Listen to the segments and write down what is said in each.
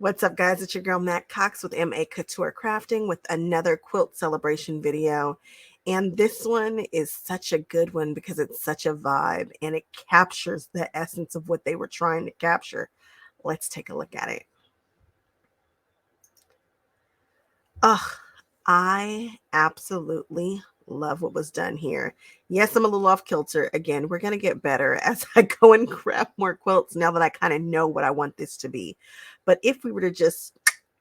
What's up, guys? It's your girl Matt Cox with Maccouture Crafting with another quilt celebration video. And this one is such a good one because it's such a vibe and it captures the essence of what they were trying to capture. Let's take a look at it. Ugh, I absolutely love what was done here. Yes, I'm a little off kilter. Again, we're going to get better as I go and grab more quilts now that I kind of know what I want this to be. But if we were to just,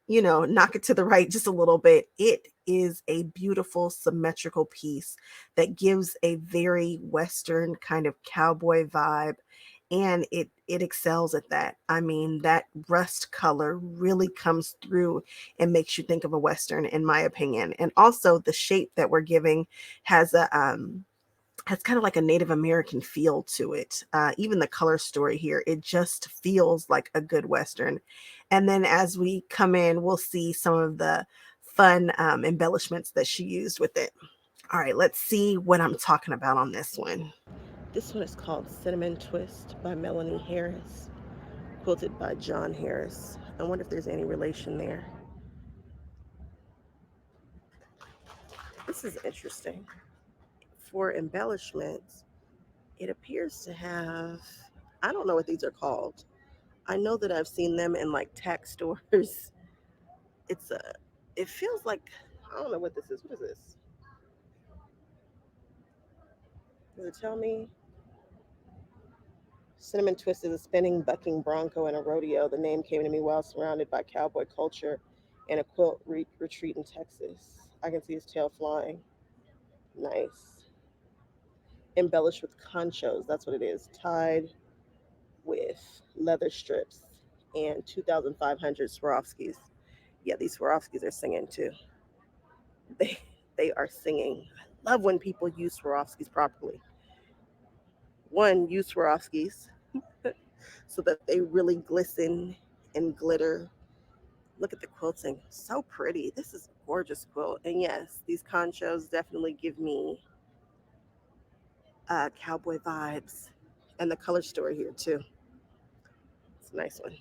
knock it to the right just a little bit, it is a beautiful symmetrical piece that gives a very Western kind of cowboy vibe. And it excels at that. I mean, that rust color really comes through and makes you think of a Western, in my opinion. And also the shape that we're giving has has kind of like a Native American feel to it. Even the color story here, it just feels like a good Western. And then as we come in, we'll see some of the fun embellishments that she used with it. All right, let's see what I'm talking about on this one. This one is called Cinnamon Twist by Melanie Harris, quilted by John Harris. I wonder if there's any relation there. This is interesting. For embellishments, it appears to have, I don't know what these are called. I know that I've seen them in like tack stores. It's a, it feels like, I don't know what this is. What is this? Does it tell me? Cinnamon Twist is a spinning, bucking bronco in a rodeo. The name came to me while surrounded by cowboy culture and a quilt retreat in Texas. I can see his tail flying. Nice. Embellished with conchos. That's what it is. Tied with leather strips and 2,500 Swarovskis. Yeah, these Swarovskis are singing too. They they are singing. I love when people use Swarovskis properly. One, use Swarovskis so that they really glisten and glitter. Look at the quilting. So pretty. This is a gorgeous quilt. And yes, these conchos definitely give me cowboy vibes. And the color story here too. It's a nice one.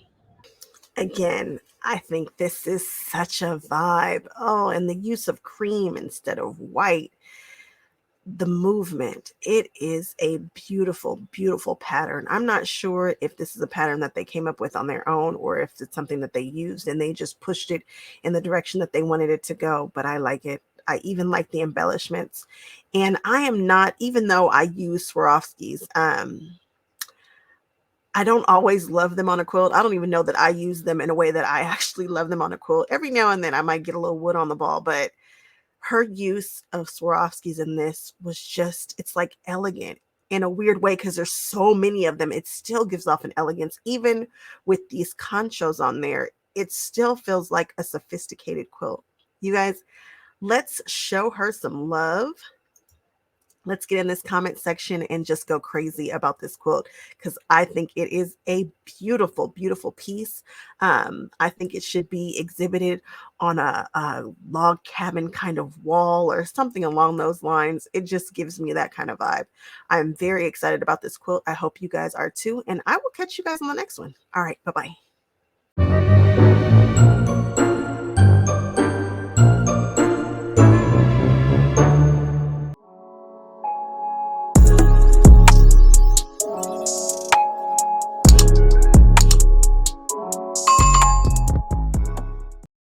Again, I think this is such a vibe. Oh, and the use of cream instead of white. The movement. It is a beautiful, beautiful pattern. I'm not sure if this is a pattern that they came up with on their own or if it's something that they used and they just pushed it in the direction that they wanted it to go, but I like it. I even like the embellishments. And I am not, even though I use Swarovskis, I don't always love them on a quilt. I don't even know that I use them in a way that I actually love them on a quilt. Every now and then I might get a little wood on the ball, but her use of Swarovskis in this was just, it's like elegant in a weird way because there's so many of them. It still gives off an elegance. Even with these conchos on there, it still feels like a sophisticated quilt. You guys, let's show her some love. Let's get in this comment section and just go crazy about this quilt because I think it is a beautiful, beautiful piece. I think it should be exhibited on a log cabin kind of wall or something along those lines. It just gives me that kind of vibe. I'm very excited about this quilt. I hope you guys are too. And I will catch you guys on the next one. All right. Bye-bye.